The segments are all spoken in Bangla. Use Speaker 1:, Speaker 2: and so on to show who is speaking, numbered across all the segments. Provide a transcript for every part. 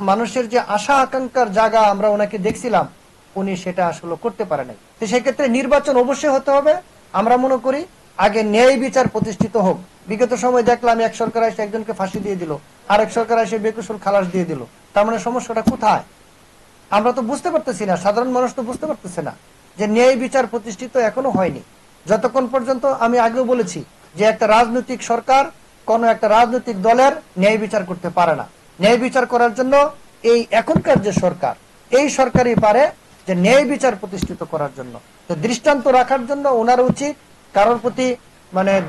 Speaker 1: মানুষের যে আশা আকাঙ্ক্ষার জায়গা আমরা ওনাকে দেখছিলাম, উনি সেটা আসলে করতে পারে নাই। তো সেক্ষেত্রে নির্বাচন অবশ্যই হতে হবে। আমরা মনে করি আগে ন্যায় বিচার প্রতিষ্ঠিত হোক। বিগত সময় দেখলাম এক সরকার এসে একজনকে ফাঁসি দিয়ে দিল, আরেক সরকার এসে বেকসুর খালাস দিয়ে দিল। তার মানে সমস্যাটা কোথায়? আমরা তো বুঝতে পারতেছি না, সাধারণ মানুষ তো বুঝতে পারতেছে না যে ন্যায় বিচার প্রতিষ্ঠিত এখনো হয়নি। যতক্ষণ পর্যন্ত, আমি আগেও বলেছি যে একটা রাজনৈতিক সরকার কোন একটা রাজনৈতিক দলের ন্যায় বিচার করতে পারে না। ন্যায় বিচার করার জন্য এই এখনকার যে সরকার, এই সরকারই পারে যে ন্যায় বিচার প্রতিষ্ঠিত করার জন্য। তো দৃষ্টান্ত রাখার জন্য ওনার উচিত কারোর প্রতি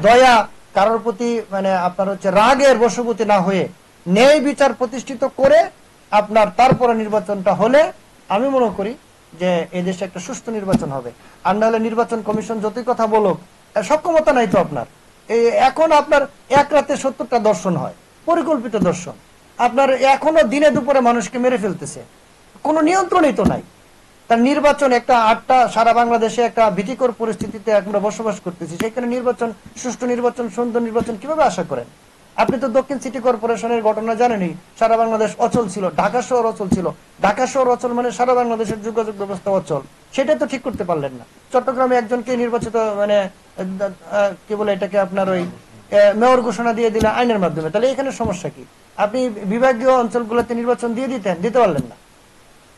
Speaker 1: দয়া, কারোর প্রতি আপনার রাগের বশবর্তী না হয়ে ন্যায় বিচার প্রতিষ্ঠিত করে আপনার তারপরে নির্বাচনটা হলে আমি মনে করি যে এই দেশে একটা সুষ্ঠু নির্বাচন হবে। আর নাহলে নির্বাচন কমিশন যতই কথা বলুক, সক্ষমতা নাই তো আপনার। এখন আপনার এক রাতে 70টা দর্শন হয়, পরিকল্পিত দর্শন। আপনার এখনো দিনে দুপুরে মানুষকে মেরে ফেলতেছে, কোনো নিয়ন্ত্রণই তো নাই। তার নির্বাচন একটা সারা বাংলাদেশে একটা ভীতিকর পরিস্থিতিতে আমরা বসবাস করতেছি, সেখানে নির্বাচন, সুষ্ঠু নির্বাচন, সুন্দর নির্বাচন কিভাবে আশা করেন? আপনি তো দক্ষিণ সিটি কর্পোরেশনের ঘটনা জানেনই, সারা বাংলাদেশ অচল ছিল, ঢাকা শহর অচল ছিল। ঢাকা শহর অচল মানে সারা বাংলাদেশের যোগাযোগ ব্যবস্থা অচল, সেটা তো ঠিক করতে পারলেন না। চট্টগ্রামে একজনকে নির্বাচিত কি বলে এটাকে আপনার ওই মেয়র ঘোষণা দিয়ে দিলে আইনের মাধ্যমে, তাহলে এখানে সমস্যা কি? আপনি বিভাগীয় অঞ্চলগুলোতে নির্বাচন দিয়ে দিতে পারলেন না।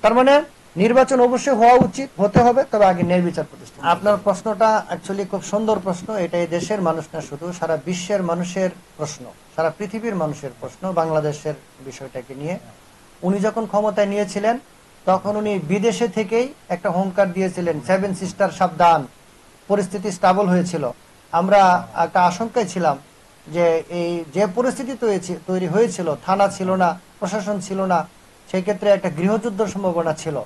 Speaker 1: তার মানে নির্বাচন অবশ্যই হওয়া উচিত, হতে হবে, তবে আগে ন্যায় বিচার প্রতিষ্ঠা। আপনার প্রশ্নটা অ্যাকচুয়ালি খুব সুন্দর প্রশ্ন। এটা এই দেশের মানুষ না, শুধু সারা বিশ্বের মানুষের প্রশ্ন, সারা পৃথিবীর মানুষের প্রশ্ন বাংলাদেশের বিষয়টাকে নিয়ে। উনি যখন ক্ষমতায় নিয়েছিলেন তখন উনি বিদেশে থেকেই একটা হুঙ্কার দিয়েছিলেন, 7 সিস্টার সাবধান, পরিস্থিতি স্টেবল হয়েছিল। আমরা একটা আশঙ্কায় ছিলাম যে এই যে পরিস্থিতি তৈরি হয়েছিল, থানা ছিল না, প্রশাসন ছিল না, সেই ক্ষেত্রে একটা গৃহযুদ্ধের সম্ভাবনা ছিল।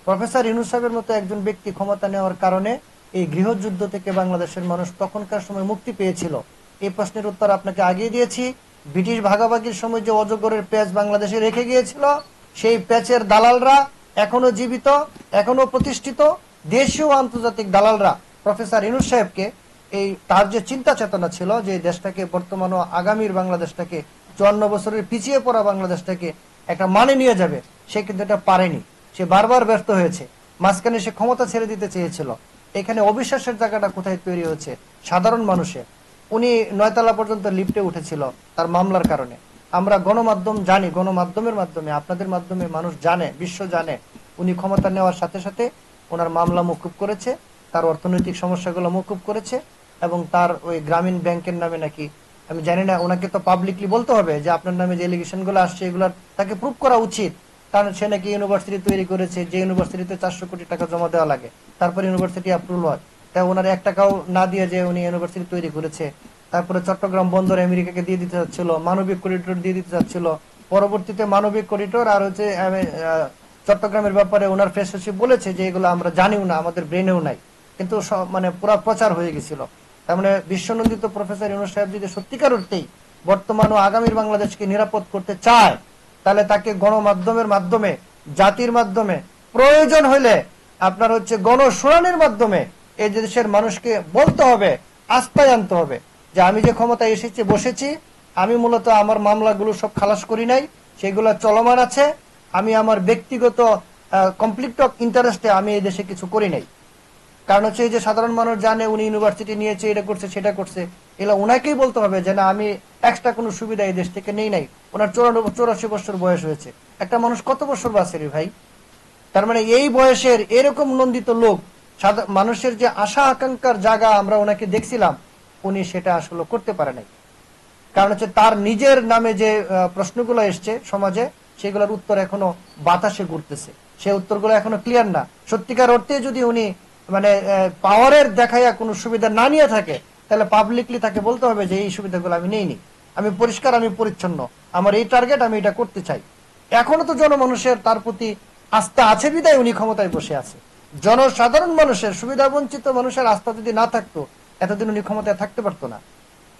Speaker 1: প্রফেসর ইউনূস সাহেবের মতো একজন ব্যক্তি ক্ষমতা নেওয়ার কারণে এই গৃহযুদ্ধ থেকে বাংলাদেশের মানুষ তখনকার সময় মুক্তি পেয়েছিল। এই প্রশ্নের উত্তর আপনাকে আগিয়ে দিয়েছি। ব্রিটিশ ভাগাভাগির সময় যে অজগরের প্যাচ বাংলাদেশে রেখে গিয়েছিল, সেই প্যাচের দালালরা এখনো জীবিত, এখনো প্রতিষ্ঠিত। দেশীয় আন্তর্জাতিক দালালরা প্রফেসর ইউনূস সাহেবকে, এই তার যে চিন্তা চেতনা ছিল যে দেশটাকে, বর্তমান ও আগামীর বাংলাদেশটাকে, 54 বছরের পিছিয়ে পড়া বাংলাদেশটাকে একটা মানে নিয়ে যাবে, সে কিন্তু এটা পারেনি। সে বারবার ব্যর্থ হয়েছে। মাঝখানে সে ক্ষমতা ছেড়ে দিতে চেয়েছিল। এখানে অবিশ্বাসের জায়গাটা কোথায় তৈরি হচ্ছে? সাধারণ মানুষের। উনি 9 তলা পর্যন্ত লিফটে উঠেছিল তার মামলার কারণে। আমরা গণমাধ্যম জানি, গণমাধ্যমের মাধ্যমে, আপনাদের মাধ্যমে মানুষ জানে, বিশ্ব জানে, উনি ক্ষমতা নেওয়ার সাথে সাথে ওনার মামলা মকুব করেছে, তার অর্থনৈতিক সমস্যাগুলো মকুব করেছে, এবং তার ওই গ্রামীণ ব্যাংকের নামে নাকি, আমি জানি না, ওনাকে তো পাবলিকলি বলতে হবে যে আপনার নামে যে এলিগেশন গুলো আসছে এগুলো তাকে প্রুভ করা উচিত। কারণ সে নাকি ইউনিভার্সিটি তৈরি করেছে, যে ইউনিভার্সিটিতে 400 কোটি টাকা জমা দেওয়া লাগে, তারপরে ইউনিভার্সিটি অ্যাপ্রুভাল হয়। তাই ওনার 1 টাকাও না দিয়ে যে উনি ইউনিভার্সিটি তৈরি করেছে। তারপরে চট্টগ্রাম বন্দর আমেরিকাকে দিয়ে দিতে চাচ্ছিল, মানবিক করিডোর দিয়ে দিতে চাচ্ছিল। পরবর্তীতে মানবিক করিডোর আর চট্টগ্রামের ব্যাপারে ওনার প্রেস সচিব বলেছে যে এগুলো আমরা জানিও না, আমাদের ব্রেনেও নাই, কিন্তু পুরো প্রচার হয়ে গেছিল। তার মানে বিশ্বনন্দিত প্রফেসর ইউনূস সাহেব যদি সত্যিকার অর্থেই বর্তমান ও আগামীর বাংলাদেশকে নিরাপদ করতে চায়, তাহলে তাকে গণমাধ্যমের মাধ্যমে, জাতির মাধ্যমে, প্রয়োজন হলে আপনার গণশুনানির মাধ্যমে এই দেশের মানুষকে বলতে হবে, আস্থায় আনতে হবে যে আমি যে ক্ষমতায় এসেছি, বসেছি, আমি মূলত আমার মামলাগুলো সব খালাস করি নাই, সেগুলো চলমান আছে। আমি আমার ব্যক্তিগত কনফ্লিক্ট অফ ইন্টারেস্টে আমি এই দেশে কিছু করি নাই। কারণ এই যে সাধারণ মানুষ জানে উনি ইউনিভার্সিটি নিয়েছে, এটা করছে, সেটা করছে, এগুলো ওনাকেই বলতে হবে যে না, আমি এক্সট্রা কোনো সুবিধা এই দেশ থেকে নেই নাই। ওনার 84 বছর বয়স হয়েছে। একটা মানুষ কত বছর বাঁচে রে ভাই? তার মানে এই বয়সের এরকম নন্দিত লোক, মানুষের যে আশা আকাঙ্ক্ষার জায়গা আমরা ওনাকে দেখছিলাম, উনি সেটা আসলে করতে পারে নাই। কারণ তার নিজের নামে যে প্রশ্নগুলো এসছে সমাজে, সেগুলোর উত্তর এখনো বাতাসে ঘুরতেছে, সে উত্তরগুলো এখনো ক্লিয়ার না। সত্যিকার অর্থে যদি উনি পাওয়ারের দেখাইয়া কোনো সুবিধা না নিয়ে থাকে, তাহলে পাবলিকলি তাকে বলতে হবে যে এই সুবিধাগুলো আমি নেইনি, আমি পরিষ্কার, আমি পরিচ্ছন্ন, আমার এই টার্গেট, আমি এটা করতে চাই। এখনো তো জনমানুষের তার প্রতি আস্থা আছে বিদায় উনি ক্ষমতায় বসে আছে। জনসাধারণ মানুষের, সুবিধা বঞ্চিত মানুষের আস্থা যদি না থাকতো, এতদিন উনি ক্ষমতায় থাকতে পারতো না।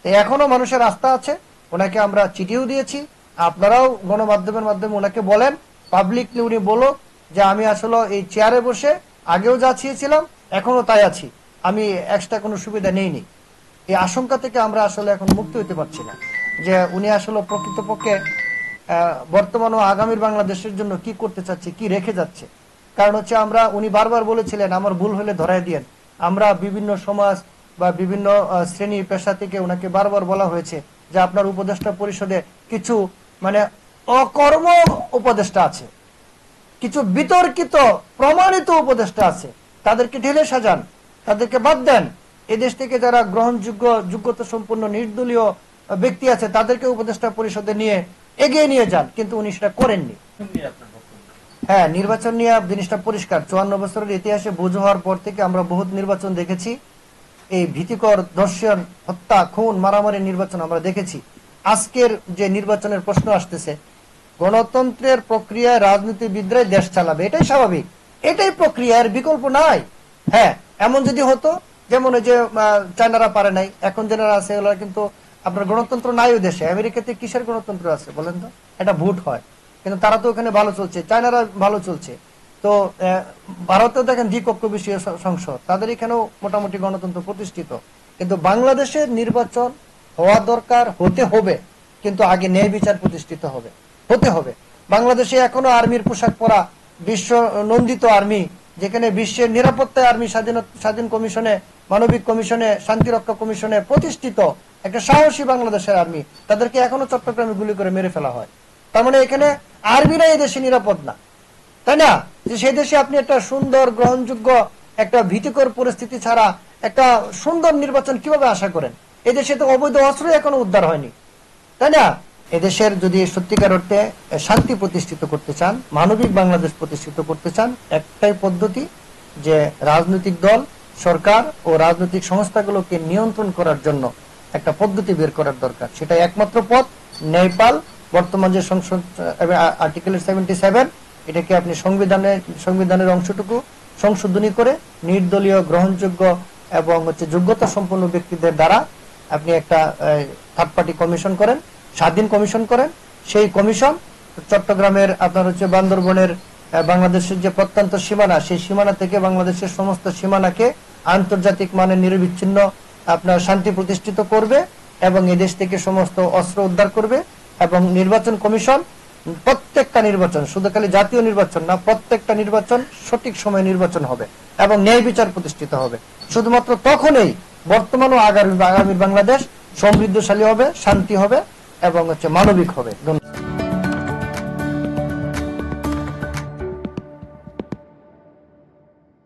Speaker 1: এখনো মানুষের আস্থা আছে। ওনাকে আমরা চিঠিও দিয়েছি, আপনারাও গণমাধ্যমের মাধ্যমে ওনাকে বলেন, পাবলিকলি উনি বলো যে আমি আসলে এই চেয়ারে বসে আগেও যা চেয়েছিলাম এখনো তাই আছি, আমি এক্সট্রা কোনো সুবিধা নেইনি। এই আশঙ্কা থেকে আমরা আসলে এখন মুক্ত হইতে পারছি না যে উনি আসলে প্রকৃতপক্ষে বর্তমান ও আগামীর বাংলাদেশের জন্য কি করতে চাচ্ছে, কি রেখে যাচ্ছে। কারণ হচ্ছে উনি বারবার বলেছিলেন, আমার ভুল হলে ধরায় দিয়েন। আমরা বিভিন্ন সমাজ বা বিভিন্ন শ্রেণী পেশা থেকে ওনাকে বারবার বলা হয়েছে যে আপনার উপদেষ্টা পরিষদে কিছু মানে অকর্ম উপদেষ্টা আছে, কিছু বিতর্কিত প্রমাণিত উপদেষ্টা আছে, তাদেরকে ঢেলে সাজান, তাদেরকে বাদ দেন। এদেশ থেকে যারা গ্রহণযোগ্য যোগ্যতা সম্পন্ন নির্দলীয় ব্যক্তি আছে তাদেরকে উপদেষ্টা পরিষদে নিয়ে এগিয়ে নিয়ে যান, কিন্তু উনি সেটা করেননি। হ্যাঁ, নির্বাচন নিয়ে জিনিসটা পরিষ্কার। 54 বছরের ইতিহাসে বুঝ হওয়ার পর থেকে আমরা বহুত নির্বাচন দেখেছি। এই ভীতিকর ধর্ষণ, হত্যা, খুন, মারামারি নির্বাচন আমরা দেখেছি। আজকের যে নির্বাচনের প্রশ্ন আসতেছে, গণতন্ত্রের প্রক্রিয়ায় রাজনীতিবিদরাই দেশ চালাবে, এটাই স্বাভাবিক, এটাই প্রক্রিয়ার বিকল্প নাই। হ্যাঁ, এমন যদি হতো যেমন ওই যে চায়নারা পারে নাই, এখন যারা আছে ওরা কিন্তু আপনার গণতন্ত্র নাই ওই দেশে। আমেরিকাতে কিসের গণতন্ত্র আছে বলেন তো? এটা ভোট হয়, কিন্তু তারা তো ওখানে ভালো চলছে, চায়নারা ভালো চলছে। তো ভারতেও দেখেন দ্বিকক্ষ বিষয় সংসদ, তাদের এখানেও মোটামুটি গণতন্ত্র প্রতিষ্ঠিত। কিন্তু বাংলাদেশের নির্বাচন হওয়া দরকার, হতে হবে, কিন্তু আগে ন্যায় বিচার প্রতিষ্ঠিত হবে, হতে হবে। বাংলাদেশে এখনো আর্মির পোশাক পরা বিশ্ব নন্দিত আর্মি, যেখানে বিশ্বের নিরাপত্তা আর্মি স্বাধীন কমিশনে, মানবিক কমিশনে, শান্তিরক্ষা কমিশনে প্রতিষ্ঠিত একটা সাহসী বাংলাদেশের আর্মি, তাদেরকে এখনো চট্টগ্রামে গুলি করে মেরে ফেলা হয়। তার মানে এখানে আর্মিরা এই দেশে নিরাপদ না, তাই না? যে সেই দেশে আপনি একটা সুন্দর গ্রহণযোগ্য একটা ভীতিকর পরিস্থিতি ছাড়া একটা সুন্দর নির্বাচন কিভাবে আশা করেন? এদেশে তো অবৈধ অস্ত্র এখনো উদ্ধার হয়নি, তাই না? এদেশের যদি সত্যিকার অর্থে শান্তি প্রতিষ্ঠিত করতে চান, মানবিক বাংলাদেশ প্রতিষ্ঠিত করতে চান, একটাই পদ্ধতি, যে রাজনৈতিক দল, সরকার ও রাজনৈতিক সংস্থাগুলোকে নিয়ন্ত্রণ করার জন্য একটা পদ্ধতি বের করার দরকার। সেটা একমাত্র পথ ন্যায়পাল। বর্তমান যে সংসদ আর্টিকেল 77, এটাকে আপনি সংবিধানের অংশটুকু সংশোধনী করে নির্দলীয়, গ্রহণযোগ্য এবং যোগ্যতা সম্পন্ন ব্যক্তিদের দ্বারা আপনি একটা থার্ড পার্টি কমিশন করেন, স্বাধীন কমিশন করেন। সেই কমিশন চট্টগ্রামের আপনার বান্দরবনের বাংলাদেশের যে প্রত্যন্ত সীমানা, সেই সীমানা থেকে বাংলাদেশের সমস্ত সীমানাকে আন্তর্জাতিক মানের নিরবিচ্ছিন্ন আপনার শান্তি প্রতিষ্ঠিত করবে এবং এদেশ থেকে সমস্ত অস্ত্র উদ্ধার করবে। এবং নির্বাচন কমিশন প্রত্যেকটা নির্বাচন, শুধু খালি জাতীয় নির্বাচন না, প্রত্যেকটা নির্বাচন সঠিক সময়ে নির্বাচন হবে এবং ন্যায় বিচার প্রতিষ্ঠিত হবে। শুধুমাত্র তখনই বর্তমান ও আগামীর বাংলাদেশ সমৃদ্ধশালী হবে, শান্তি হবে এবং মানবিক হবে। ধন্যবাদ।